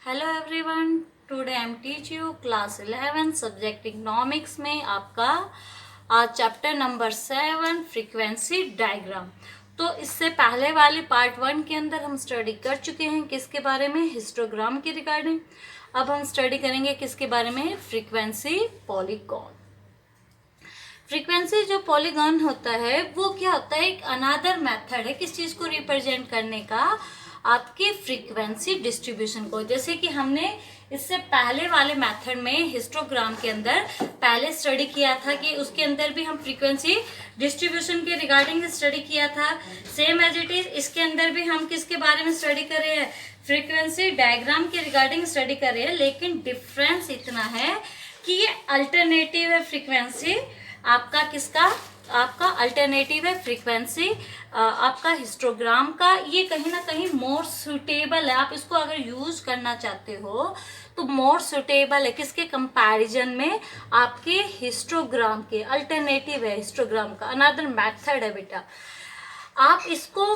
Hello everyone, today I am teach you class 11 subject economics में आपका आज chapter number 7 frequency diagram. तो इससे पहले वाले पार्ट 1 के अंदर हम स्टडी कर चुके हैं किसके बारे में, हिस्टोग्राम के रिगार्डिंग। अब हम स्टडी करेंगे किसके बारे में, फ्रीक्वेंसी पॉलीगॉन। फ्रीक्वेंसी जो पॉलीगॉन होता है वो क्या होता है, एक अनदर मेथड है किस चीज को रिप्रेजेंट करने का, आपके फ्रीक्वेंसी डिस्ट्रीब्यूशन को। जैसे कि हमने इससे पहले वाले मेथड में हिस्टोग्राम के अंदर पहले स्टडी किया था कि उसके अंदर भी हम फ्रीक्वेंसी डिस्ट्रीब्यूशन के रिगार्डिंग स्टडी किया था। सेम एज इट इज इसके अंदर भी हम किसके बारे में स्टडी कर रहे हैं, फ्रीक्वेंसी डायग्राम के रिगार्डिंग स्टडी कर रहे हैं। लेकिन डिफरेंस इतना है कि ये अल्टरनेटिव है फ्रीक्वेंसी आपका किसका, आपका अल्टरनेटिव है फ्रीक्वेंसी आपका हिस्टोग्राम का। ये कहीं ना कहीं मोर सुटेबल है, आप इसको अगर यूज करना चाहते हो तो मोर सुटेबल है किसके कंपैरिजन में, आपके हिस्टोग्राम के। अल्टरनेटिव है हिस्टोग्राम का, अनदर मेथड है बेटा। आप इसको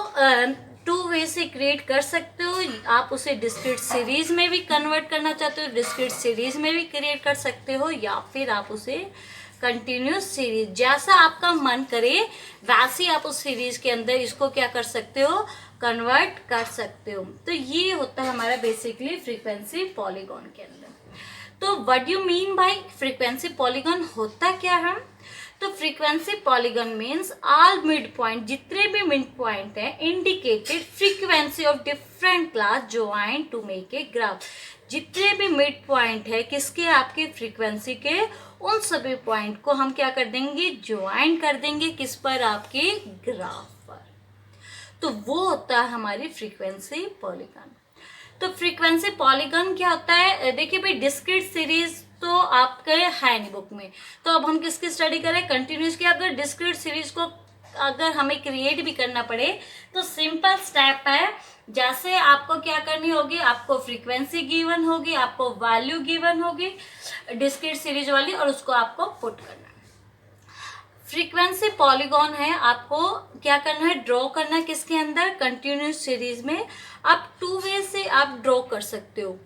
2 वे से क्रिएट कर सकते हो। आप उसे डिस्क्रीट सीरीज में भी कन्वर्ट करना चाहते हो, डिस्क्रीट सीरीज में भी क्रिएट कर सकते हो, या फिर आप उसे कंटिन्यूस सीरीज, जैसा आपका मन करे वैसे आप उस सीरीज के अंदर इसको क्या कर सकते हो, कन्वर्ट कर सकते हो। तो ये होता है हमारा बेसिकली फ्रीक्वेंसी पॉलीगॉन के अंदर। तो what you mean by frequency polygon, होता क्या है? तो frequency polygon means all mid point, जितने भी मिड पॉइंट है indicated frequency of different class join to make a graph. जितने भी मिड पॉइंट है किसके, आपके फ्रीक्वेंसी के, उन सभी पॉइंट को हम क्या कर देंगे, ज्वाइन कर देंगे किस पर, आपके ग्राफ पर। तो वो होता है हमारी फ्रीक्वेंसी पॉलीगॉन। तो फ्रीक्वेंसी पॉलीगॉन क्या होता है, देखिए भाई डिस्क्रीट सीरीज तो आपके है नहीं बुक में, तो अब हम किसकी स्टडी करें, कंटिन्यूस की। अगर डिस्क्रीट सीरीज को अगर हमें क्रिएट भी करना पड़े तो सिंपल स्टेप है, जैसे आपको क्या करनी होगी, आपको फ्रीक्वेंसी गिवन होगी, आपको वैल्यू गिवन होगी डिस्क्रीट सीरीज वाली, और उसको आपको पुट करना है। फ्रीक्वेंसी पॉलीगॉन है, आपको क्या करना है, ड्रॉ करना है किसके अंदर, कंटिन्यूस सीरीज में। आप 2 वे से आप ड्रॉ कर सकते हो।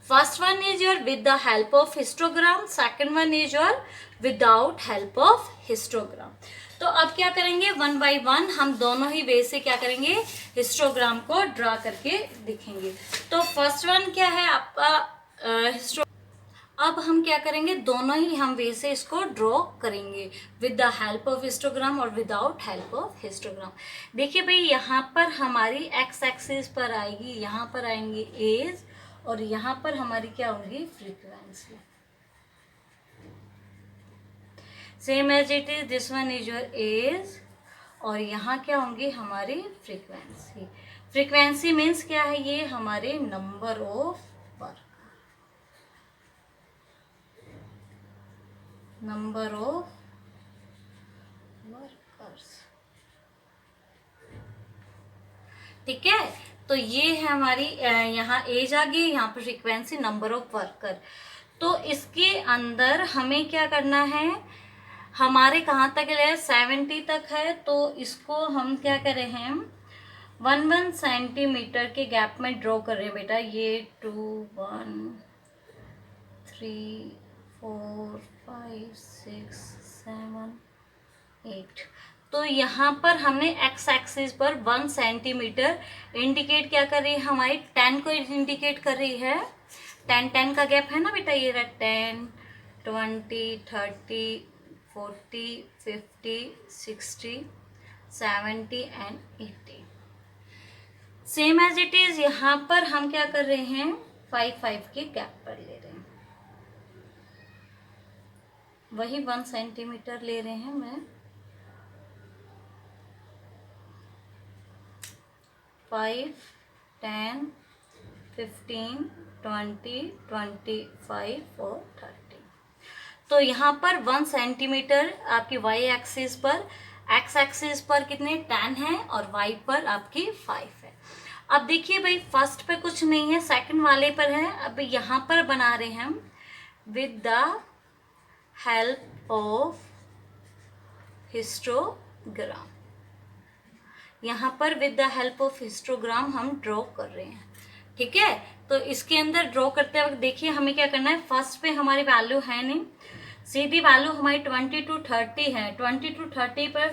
First one is your with the help of histogram, second one is your without help of histogram. तो अब क्या करेंगे, 1 बाय 1 हम दोनों ही वे से क्या करेंगे, हिस्टोग्राम को ड्रॉ करके दिखेंगे। तो फर्स्ट वन क्या है आपका अब हम क्या करेंगे, दोनों ही हम वे से इसको ड्रॉ करेंगे, with the help of histogram और विदाउट हेल्प ऑफ हिस्टोग्राम। देखिए भाई यहाँ पर हमारी एक्स एक्सिस पर आएगी, यहाँ पर आएंगे एज, और यहाँ पर हमारी क्या होगी, frequency. Same as it is this one is your age, और यहाँ क्या होंगी हमारी फ्रीक्वेंसी। फ्रीक्वेंसी मीन्स क्या है, ये हमारे number of work, number of workers. ठीक है, तो ये है हमारी यहाँ एज आ गई, यहाँ पर फ्रीक्वेंसी, नंबर ऑफ वर्कर। तो इसके अंदर हमें क्या करना है, हमारे कहाँ तक है, 70 तक है। तो इसको हम क्या कर रहे हैं, 1 सेंटीमीटर के गैप में ड्रॉ कर रहे हैं बेटा। ये 2 1 3 4 5 6 7 8। तो यहाँ पर हमने एक्स एक्सिस पर 1 सेंटीमीटर इंडिकेट क्या कर रही है, हमारी 10 को इंडिकेट कर रही है। 10 का गैप है ना बेटा, ये रहा 10 20 30 40 50 60 70 and 80। Same as it is यहाँ पर हम क्या कर रहे हैं, 5 के गैप पर ले रहे हैं, वही 1 सेंटीमीटर ले रहे हैं मैं। 5 10 15 20 25 और 30। तो यहाँ पर 1 सेंटीमीटर आपकी वाई एक्सिस पर, एक्स एक्सिस पर कितने 10 है, और वाई पर आपकी 5 है। अब देखिए भाई फर्स्ट पे कुछ नहीं है, सेकंड वाले पर है। अब यहाँ पर बना रहे हैं हम with the help of histogram. यहाँ पर with the help of histogram हम ड्रॉ कर रहे हैं, ठीक है। तो इसके अंदर ड्रॉ करते वक्त देखिए हमें क्या करना है, फर्स्ट पे हमारी वैल्यू है नहीं, सीधी वैल्यू हमारी 20 to 30 है। 20 to 30 पर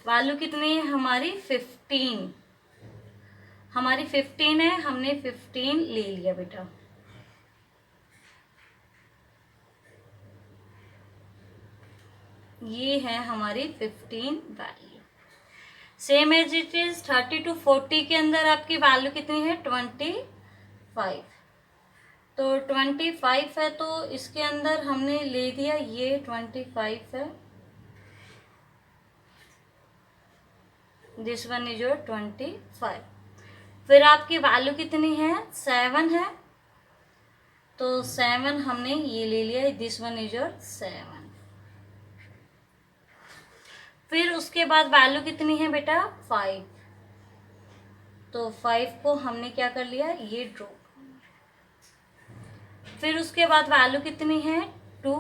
वैल्यू कितनी है हमारी 15, हमारी 15 है, हमने 15 ले लिया बेटा। ये है हमारी 15 value. Same as it is 30 to 40 के अंदर आपकी वैल्यू कितनी है 25, तो 25 है, तो इसके अंदर हमने ले दिया ये 25 है, दिस वन इज योर 25। फिर आपकी वैल्यू कितनी है 7 है, तो 7 हमने ये ले लिया, दिस वन इज योर 7। फिर उसके बाद वैल्यू कितनी है बेटा 5, तो 5 को हमने क्या कर लिया ये ड्रॉ। फिर उसके बाद वैल्यू कितनी है 2,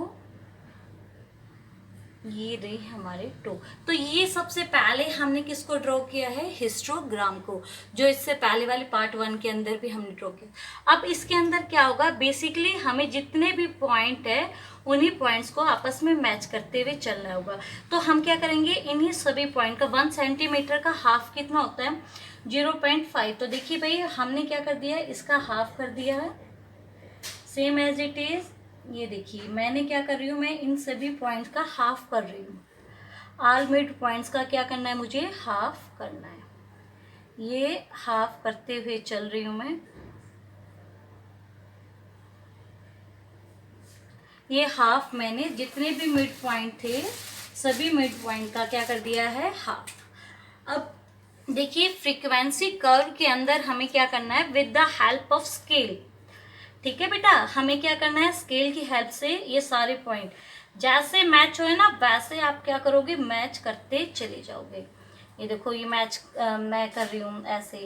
ये रही हमारे 2। तो ये सबसे पहले हमने किसको ड्रॉ किया है, हिस्टोग्राम को, जो इससे पहले वाले पार्ट 1 के अंदर भी हमने ड्रॉ किया। अब इसके अंदर क्या होगा, बेसिकली हमें जितने भी पॉइंट है उन्हीं पॉइंट्स को आपस में मैच करते हुए चलना होगा। तो हम क्या करेंगे, इन्हीं सभी पॉइंट का 1 सेंटीमीटर का हाफ कितना होता है 0.5। तो देखिए भाई हमने क्या कर दिया है, इसका हाफ कर दिया है, सेम एज इट इज। ये देखिए मैंने क्या कर रही हूँ, मैं इन सभी पॉइंट्स का हाफ कर रही हूँ। ऑल मिड पॉइंट्स का क्या करना है, मुझे हाफ करना है। ये हाफ करते हुए चल रही हूँ मैं, ये हाफ मैंने जितने भी मिड पॉइंट थे सभी मिड पॉइंट का क्या कर दिया है हाफ। अब देखिए फ्रीक्वेंसी कर्व के अंदर हमें क्या करना है, with the help of scale. ठीक है बेटा, हमें क्या करना है, स्केल की हेल्प से ये सारे पॉइंट जैसे मैच होए ना वैसे आप क्या करोगे, मैच करते चले जाओगे। ये देखो ये मैच मैं कर रही हूँ ऐसे,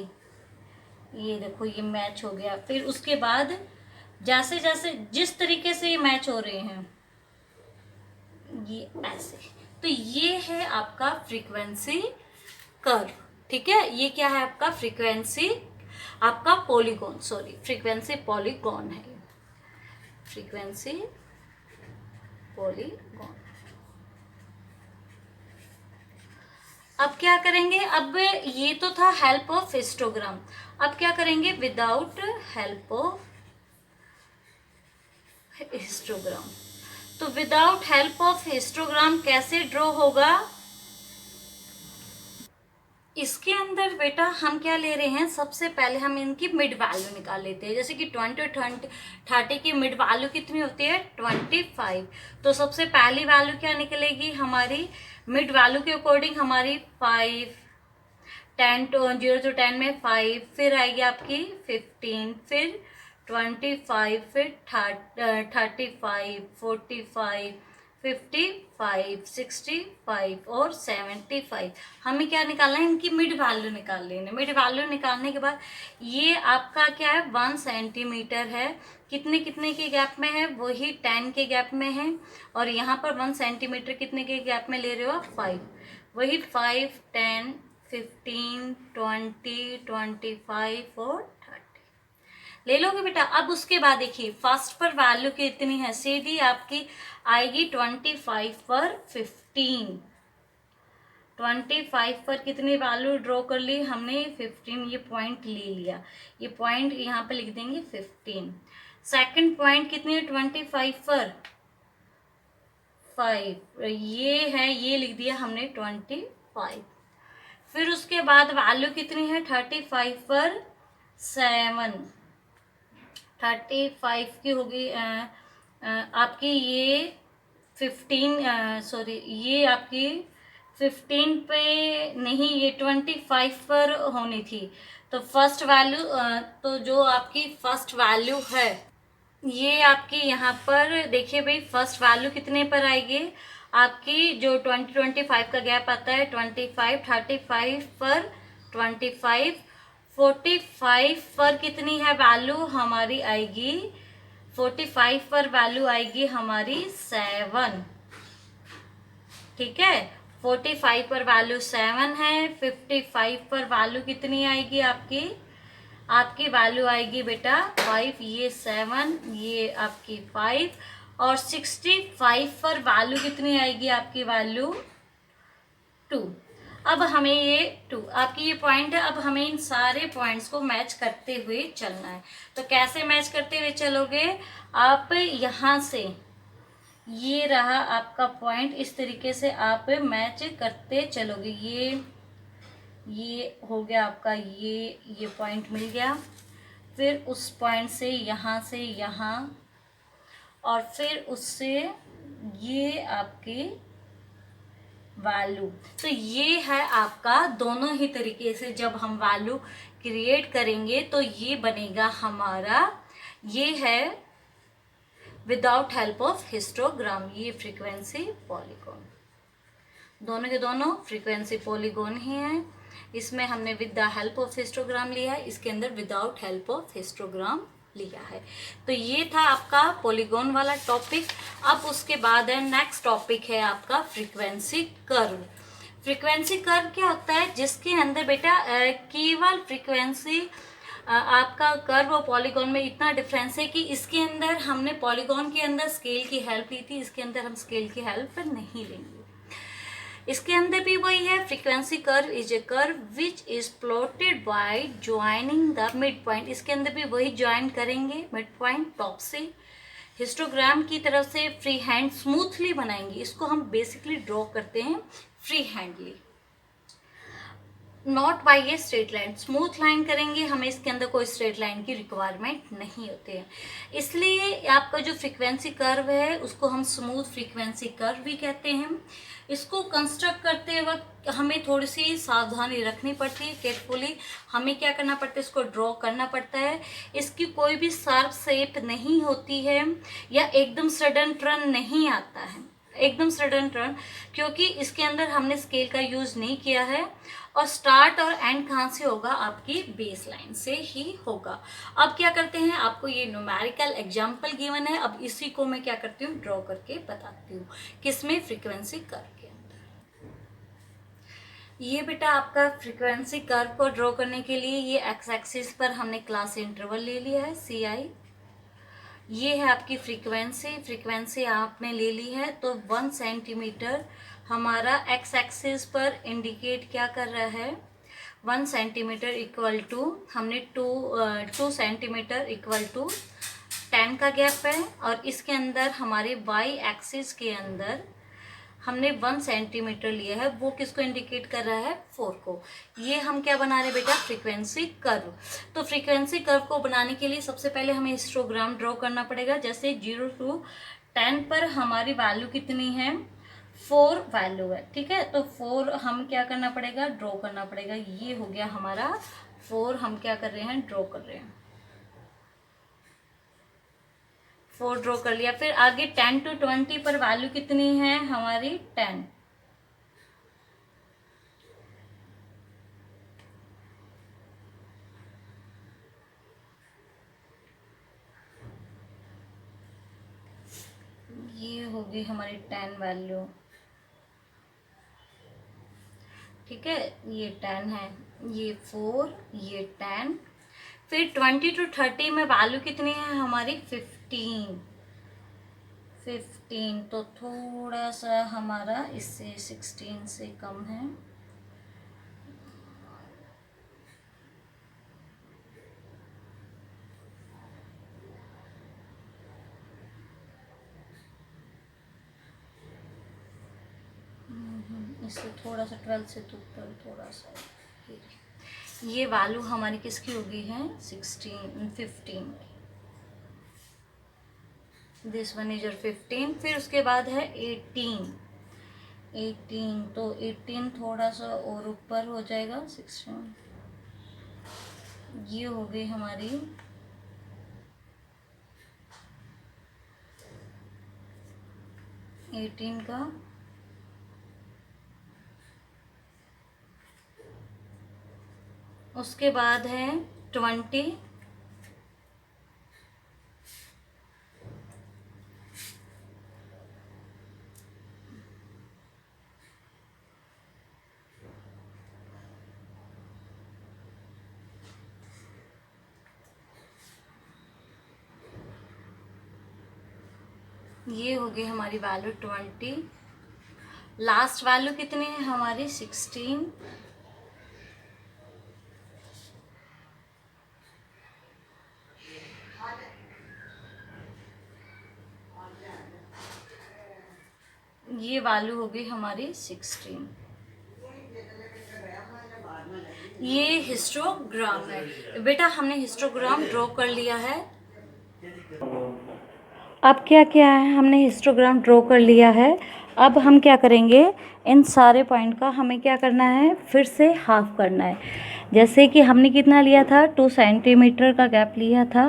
ये देखो ये मैच हो गया। फिर उसके बाद जैसे जैसे जिस तरीके से ये मैच हो रहे हैं ये ऐसे, तो ये है आपका फ्रीक्वेंसी कर्व। ठीक है, ये क्या है आपका फ्रीक्वेंसी, आपका पॉलीगॉन, सॉरी फ्रीक्वेंसी पॉलीगॉन है, फ्रीक्वेंसी पॉलीगॉन। अब क्या करेंगे, अब ये तो था हेल्प ऑफ हिस्टोग्राम, अब क्या करेंगे विदाउट हेल्प ऑफ हिस्टोग्राम। तो विदाउट हेल्प ऑफ हिस्टोग्राम कैसे ड्रॉ होगा, इसके अंदर बेटा हम क्या ले रहे हैं, सबसे पहले हम इनकी मिड वैल्यू निकाल लेते हैं। जैसे कि 20 और 30 की मिड वैल्यू कितनी होती है 25, तो सबसे पहली वैल्यू क्या निकलेगी हमारी मिड वैल्यू के अकॉर्डिंग, हमारी 5, 10 to 0 to 10 में 5, फिर आएगी आपकी 15, फिर 25, फिर 35, 45, 55, 65 और 75। हमें क्या निकालना है, इनकी मिड वैल्यू निकाल लेना है। मिड वैल्यू निकालने के बाद ये आपका क्या है 1 सेंटीमीटर है, कितने कितने के गैप में है, वही 10 के गैप में है, और यहाँ पर 1 सेंटीमीटर कितने के गैप में ले रहे हो आप 5, वही 5, 10, 15, 20, 25 और 30 ले लोगे बेटा। अब उसके बाद देखिए फर्स्ट पर वैल्यू कितनी है, सीधी आपकी आएगी 25 पर 15, 25 पर कितनी वैल्यू ड्रॉ कर ली हमने 15, ये पॉइंट ले लिया, ये पॉइंट यहाँ पे लिख देंगे 15। सेकंड पॉइंट कितनी है 25 पर 5, ये है, ये लिख दिया हमने 25। फिर उसके बाद वैल्यू कितनी है 35 पर 7, 35 की होगी आपकी ये 15, सॉरी ये आपकी 15 पे नहीं, ये 25 पर होनी थी। तो फर्स्ट वैल्यू, तो जो आपकी फर्स्ट वैल्यू है ये आपकी यहाँ पर देखिए भाई, फर्स्ट वैल्यू कितने पर आएगी आपकी, जो 25 का गैप आता है 25, 35 पर 25, 45 पर कितनी है वैल्यू हमारी आएगी, 45 पर वैल्यू आएगी हमारी 7। ठीक है, 45 पर वैल्यू 7 है, 55 पर वैल्यू कितनी आएगी आपकी आपकी वैल्यू आएगी बेटा 5, ये 7, ये आपकी 5 और 65 पर वैल्यू कितनी आएगी आपकी वैल्यू 2। अब हमें ये 2 आपकी ये पॉइंट है। अब हमें इन सारे पॉइंट्स को मैच करते हुए चलना है। तो कैसे मैच करते हुए चलोगे, आप यहाँ से ये रहा आपका पॉइंट, इस तरीके से आप मैच करते चलोगे। ये हो गया आपका, ये पॉइंट मिल गया, फिर उस पॉइंट से यहाँ और फिर उससे ये आपकी वैल्यू। तो ये है आपका, दोनों ही तरीके से जब हम वैल्यू क्रिएट करेंगे तो ये बनेगा हमारा, ये है विदाउट हेल्प ऑफ हिस्टोग्राम, ये फ्रीक्वेंसी पॉलीगॉन। दोनों के दोनों फ्रीक्वेंसी पॉलीगॉन ही हैं। इसमें हमने with the help of histogram लिया है, इसके अंदर विदाउट हेल्प ऑफ हिस्टोग्राम लिया है। तो ये था आपका पॉलीगॉन वाला टॉपिक। अब उसके बाद है नेक्स्ट टॉपिक है आपका फ्रीक्वेंसी कर्व। फ्रीक्वेंसी कर्व क्या होता है, जिसके अंदर बेटा केवल फ्रीक्वेंसी आपका कर्व और पॉलीगॉन में इतना डिफरेंस है कि इसके अंदर हमने पॉलीगॉन के अंदर स्केल की हेल्प ली थी, इसके अंदर हम स्केल की हेल्प नहीं लेंगे। इसके अंदर भी वही है, frequency curve is a curve which is plotted by joining the mid point. इसके अंदर भी वही ज्वाइन करेंगे मिड पॉइंट टॉप से, हिस्टोग्राम की तरफ से फ्री हैंड स्मूथली बनाएंगे। इसको हम बेसिकली ड्रॉ करते हैं free handly, not by a straight line. Smooth line करेंगे, हमें इसके अंदर कोई स्ट्रेट लाइन की रिक्वायरमेंट नहीं होती है। इसलिए आपका जो फ्रीक्वेंसी कर्व है उसको हम स्मूथ फ्रीक्वेंसी कर्व भी कहते हैं। इसको कंस्ट्रक्ट करते वक्त हमें थोड़ी सी सावधानी रखनी पड़ती है, केयरफुली हमें क्या करना पड़ता है, इसको ड्रॉ करना पड़ता है। इसकी कोई भी शार्प शेप नहीं होती है या एकदम सडन टर्न नहीं आता है, एकदम सडन टर्न, क्योंकि इसके अंदर हमने स्केल का यूज नहीं किया है। और स्टार्ट और एंड कहाँ से होगा, आपकी बेस लाइन से ही होगा। अब क्या करते हैं, आपको ये न्यूमेरिकल एग्जाम्पल गिवन है, अब इसी को मैं क्या करती हूँ, ड्रॉ करके बताती हूँ, किसमें, फ्रीक्वेंसी कर्व के अंदर। ये बेटा आपका फ्रीक्वेंसी कर्व को ड्रॉ करने के लिए ये एक्स एक्सिस पर हमने क्लास इंटरवल ले लिया है CI। ये है आपकी फ्रीक्वेंसी आपने ले ली है, तो 1 सेंटीमीटर हमारा एक्स एक्सिस पर इंडिकेट क्या कर रहा है, 1 सेंटीमीटर इक्वल टू, हमने 2 सेंटीमीटर इक्वल टू 10 का गैप है। और इसके अंदर हमारे वाई एक्सिस के अंदर हमने 1 सेंटीमीटर लिया है, वो किसको इंडिकेट कर रहा है, 4 को। ये हम क्या बना रहे हैं बेटा, फ्रीक्वेंसी कर्व। तो फ्रीक्वेंसी कर्व को बनाने के लिए सबसे पहले हमें हिस्टोग्राम ड्रॉ करना पड़ेगा। जैसे 0 to 10 पर हमारी वैल्यू कितनी है, 4 वैल्यू है, ठीक है। तो 4 हम क्या करना पड़ेगा, ड्रॉ करना पड़ेगा। ये हो गया हमारा 4, हम क्या कर रहे हैं, ड्रॉ कर रहे हैं, 4 ड्रॉ कर लिया। फिर आगे 10 to 20 पर वैल्यू कितनी है हमारी, 10। ये होगी हमारी 10 वैल्यू, ठीक है। ये 10 है, ये 4, ये 10। फिर 20 to 30 में वैल्यू कितनी है हमारी, 15। तो थोड़ा सा हमारा इससे 16 से कम है। इससे थोड़ा सा 12 से तो ऊपर थोड़ा सा, ये वैल्यू हमारी किसकी हो गई है, 15। This one is your 15। फिर उसके बाद है 18। तो 18 थोड़ा सा और ऊपर हो जाएगा, 16। ये हो गई हमारी 18 का। उसके बाद है 20। ये हो गई हमारी वैल्यू 20, लास्ट वैल्यू कितनी है हमारी 16, ये वैल्यू हो गई हमारी 16। ये हिस्टोग्राम है बेटा, हमने हिस्टोग्राम ड्रॉ कर लिया है। अब क्या क्या है, हमने हिस्टोग्राम ड्रॉ कर लिया है। अब हम क्या करेंगे, इन सारे पॉइंट का हमें क्या करना है, फिर से हाफ करना है। जैसे कि हमने कितना लिया था, 2 सेंटीमीटर का गैप लिया था,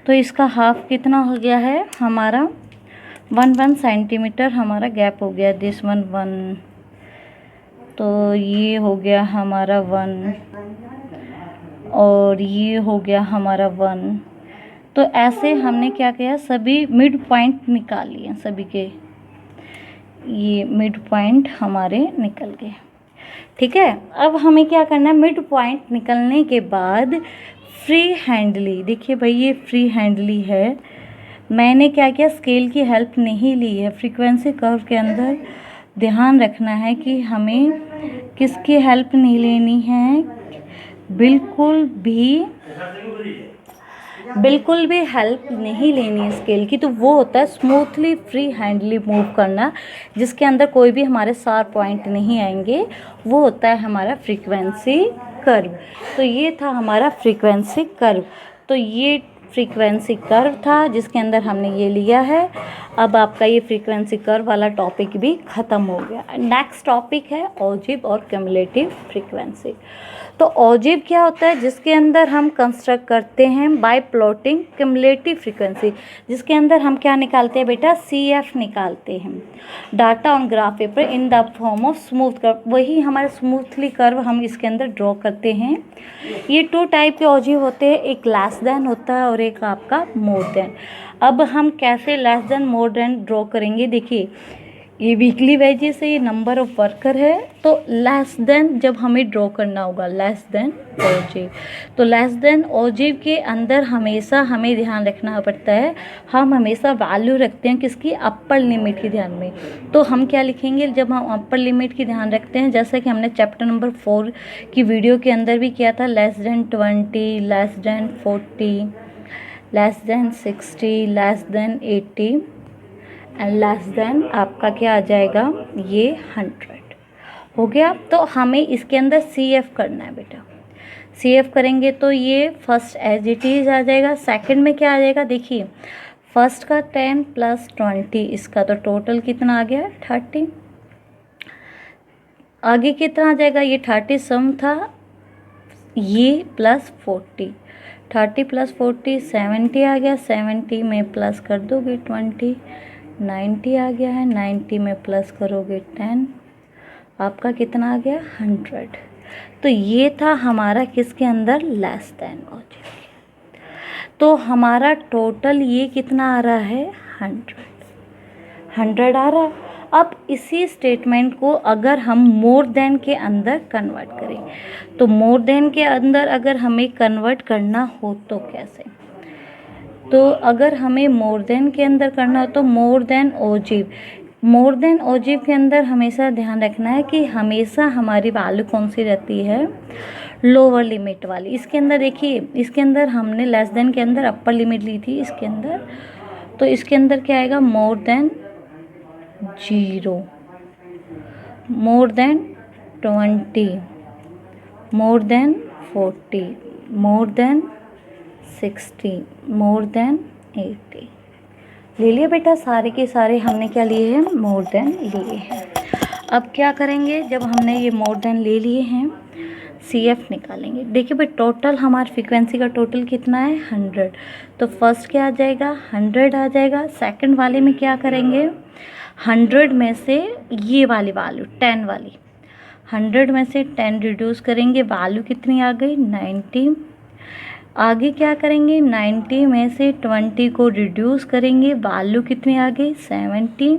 तो इसका हाफ कितना हो गया है हमारा 1 सेंटीमीटर हमारा गैप हो गया। दिस 1, तो ये हो गया हमारा 1 और ये हो गया हमारा 1। तो ऐसे हमने क्या किया, सभी मिड पॉइंट निकाल लिए सभी के, ये मिड पॉइंट हमारे निकल गए। ठीक है, अब हमें क्या करना है, मिड पॉइंट निकलने के बाद फ्री हैंडली, देखिए भाई ये फ्री हैंडली है, मैंने क्या किया, स्केल की हेल्प नहीं ली है। फ्रीक्वेंसी कर्व के अंदर ध्यान रखना है कि हमें किसकी हेल्प नहीं लेनी है, बिल्कुल भी हेल्प नहीं लेनी है स्केल की। तो वो होता है स्मूथली फ्री हैंडली मूव करना, जिसके अंदर कोई भी हमारे शार्प पॉइंट नहीं आएंगे, वो होता है हमारा फ्रीक्वेंसी कर्व। तो ये था हमारा फ्रीक्वेंसी कर्व। तो ये फ्रीक्वेंसी कर्व था जिसके अंदर हमने ये लिया है। अब आपका ये फ्रीक्वेंसी कर्व वाला टॉपिक भी ख़त्म हो गया। नेक्स्ट टॉपिक है ऑजिव और क्यूमुलेटिव फ्रीक्वेंसी। तो ऑजिव क्या होता है, जिसके अंदर हम कंस्ट्रक्ट करते हैं बाय प्लॉटिंग क्यूमुलेटिव फ्रीक्वेंसी, जिसके अंदर हम क्या निकालते हैं बेटा, CF निकालते हैं, data on graph paper in the form of smooth curve. वही हमारे स्मूथली कर्व हम इसके अंदर ड्रॉ करते हैं। ये 2 टाइप के ऑजिव होते हैं, एक लेस देन होता है और एक आपका मोर देन। अब हम कैसे less than more than draw करेंगे, देखिए ये वीकली वेजेस है, ये नंबर ऑफ वर्कर है, तो लेस देन जब हमें ड्रॉ करना होगा, लेस देन ऑजिव। तो लेस देन ऑजिव के अंदर हमेशा हमें ध्यान रखना पड़ता है, हम हमेशा वैल्यू रखते हैं किसकी, अपर लिमिट की ध्यान में। तो हम क्या लिखेंगे जब हम अपर लिमिट की ध्यान रखते हैं, जैसा कि हमने चैप्टर नंबर 4 की वीडियो के अंदर भी किया था, less than 20, less than 40, less than 60, less than 80 and less than आपका क्या आ जाएगा, ये 100 हो गया। तो हमें इसके अंदर CF करना है बेटा। CF करेंगे तो ये फर्स्ट एज इट इज़ आ जाएगा, सेकंड में क्या आ जाएगा, देखिए फर्स्ट का 10 + 20, इसका तो टोटल कितना आ गया 30, आगे कितना आ जाएगा, ये 30 सम था, ये +40, 30 + 40 70 आ गया, 70 में प्लस कर दोगे 20, 90 आ गया है, 90 में प्लस करोगे 10, आपका कितना आ गया 100। तो ये था हमारा किसके अंदर, लेस देन ऑजिव। तो हमारा टोटल ये कितना आ रहा है 100 आ रहा। अब इसी स्टेटमेंट को अगर हम मोर देन के अंदर कन्वर्ट करें, तो मोर देन के अंदर अगर हमें कन्वर्ट करना हो तो कैसे, तो अगर हमें मोर देन के अंदर करना हो तो मोर देन ऑजिव, मोर देन ऑजिव के अंदर हमेशा ध्यान रखना है कि हमेशा हमारी वैल्यू कौन सी रहती है, लोअर लिमिट वाली। इसके अंदर देखिए, इसके अंदर हमने लेस देन के अंदर अपर लिमिट ली थी इसके अंदर, तो इसके अंदर क्या आएगा, more than 0, more than 20, more than 40, more than 60, more than 80। ले लिया बेटा, सारे के सारे हमने क्या लिए हैं, मोर देन लिए हैं। अब क्या करेंगे, जब हमने ये मोर देन ले लिए हैं, CF निकालेंगे। देखिए भाई टोटल हमारी फ्रीक्वेंसी का टोटल कितना है 100, तो फर्स्ट क्या आ जाएगा 100 आ जाएगा। सेकंड वाले में क्या करेंगे, 100 में से ये वाली वैल्यू 10 वाली, 100 में से 10 रिड्यूस करेंगे, वैल्यू कितनी आ गई 90। आगे क्या करेंगे, 90 में से 20 को रिड्यूस करेंगे, वैल्यू कितनी आ गई 70।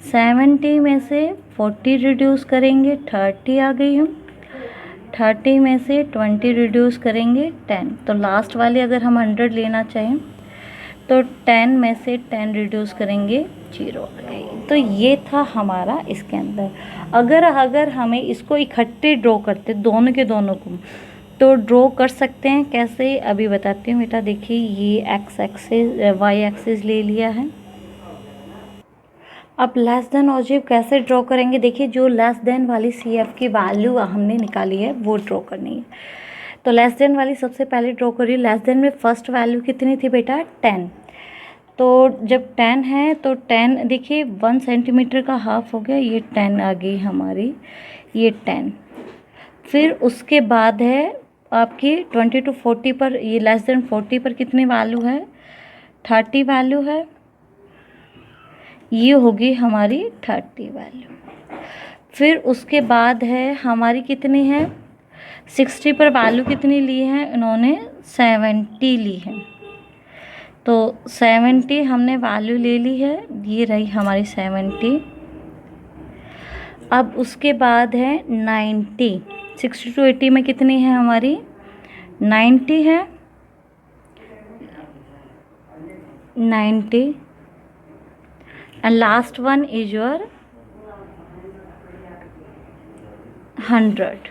70 में से 40 रिड्यूस करेंगे, 30 आ गई हम। 30 में से 20 रिड्यूस करेंगे 10। तो लास्ट वाले अगर हम 100 लेना चाहें, तो 10 में से 10 रिड्यूस करेंगे 0 आ गई। तो ये था हमारा इसके अंदर। अगर हमें इसको इकट्ठे ड्रॉ करते दोनों के दोनों को, तो ड्रॉ कर सकते हैं कैसे, अभी बताती हूँ बेटा। देखिए ये एक्स एक्सिस वाई एक्सिस ले लिया है। अब लेस देन ऑब्जेक्ट कैसे ड्रॉ करेंगे, देखिए जो लेस देन वाली सी एफ की वैल्यू हमने निकाली है वो ड्रॉ करनी है। तो लेस देन वाली सबसे पहले ड्रॉ करिए। लेस देन में फर्स्ट वैल्यू कितनी थी बेटा, 10। तो जब 10 है तो 10 देखिए 1 सेंटीमीटर का हाफ हो गया, ये 10 आ गई हमारी, ये 10। फिर उसके बाद है आपकी 20 to 40 पर, ये लेस देन 40 पर कितनी वैल्यू है, 30 वैल्यू है, ये होगी हमारी 30 वैल्यू। फिर उसके बाद है हमारी कितनी है, 60 पर वैल्यू कितनी ली है इन्होंने, 70 ली है। तो 70 हमने वैल्यू ले ली है, ये रही हमारी 70। अब उसके बाद है 90, 60 to 80 में कितनी है हमारी, 90 है, 90। And last one is your 100।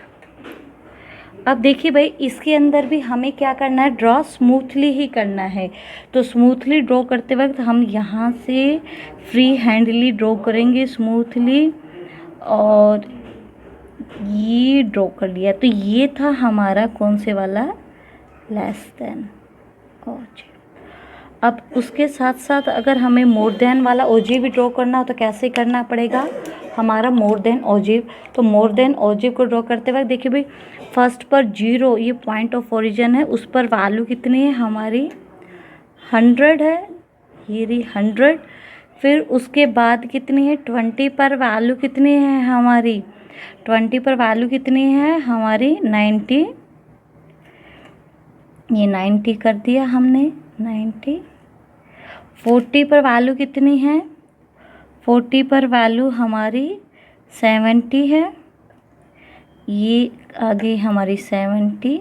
अब देखिए भाई इसके अंदर भी हमें क्या करना है, ड्रॉ स्मूथली ही करना है। तो स्मूथली ड्रॉ करते वक्त हम यहाँ से फ्री हैंडली ड्रॉ करेंगे स्मूथली, और ये ड्रॉ कर लिया। तो ये था हमारा कौन से वाला, लेस देन ऑब्जेक्ट। अब उसके साथ साथ अगर हमें मोर देन वाला ऑब्जेक्ट भी ड्रॉ करना हो तो कैसे करना पड़ेगा, हमारा मोर देन ऑब्जेक्ट। तो मोर देन ऑब्जेक्ट को ड्रॉ करते वक्त देखिए भाई फर्स्ट पर 0, ये पॉइंट ऑफ ओरिजिन है, उस पर वैल्यू कितनी है हमारी, 100 है, ये रही 100। फिर उसके बाद कितनी है, 20 पर वैल्यू कितनी है हमारी, 20 पर वैल्यू कितनी है हमारी, 90। ये 90 कर दिया हमने, 90। 40 पर वैल्यू कितनी है, 40 पर वैल्यू हमारी 70 है, ये आ गई हमारी 70।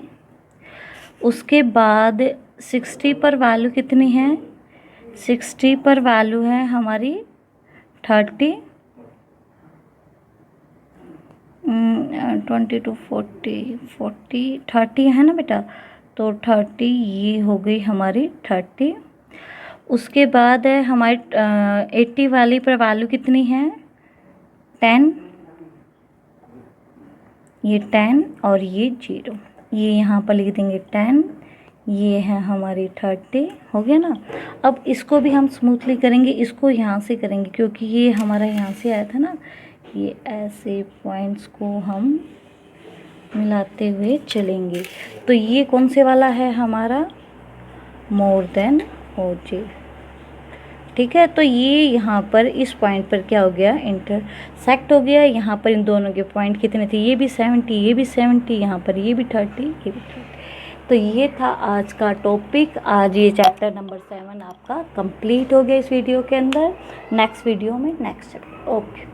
उसके बाद 60 पर वैल्यू कितनी है, 60 पर वैल्यू है हमारी 30। 20 to 40 30 है ना बेटा, तो 30 ये हो गई हमारी 30। उसके बाद है हमारी 80 वाली पर वैल्यू कितनी है, 10, ये 10 और ये 0, ये यहाँ पर लिख देंगे 10, ये है हमारी 30, हो गया ना। अब इसको भी हम स्मूथली करेंगे, इसको यहाँ से करेंगे क्योंकि ये हमारा यहाँ से आया था ना, ये ऐसे पॉइंट्स को हम मिलाते हुए चलेंगे। तो ये कौन से वाला है हमारा, मोर देन ऑब्जेक्ट, ठीक है। तो ये यहाँ पर इस पॉइंट पर क्या हो गया, इंटरसेक्ट हो गया। यहाँ पर इन दोनों के पॉइंट कितने थे, ये भी 70, ये भी 70, यहाँ पर ये भी 30, ये भी 30। तो ये था आज का टॉपिक। आज ये चैप्टर नंबर 7 आपका कंप्लीट हो गया इस वीडियो के अंदर। नेक्स्ट वीडियो में नेक्स्ट चैप्टर। ओके।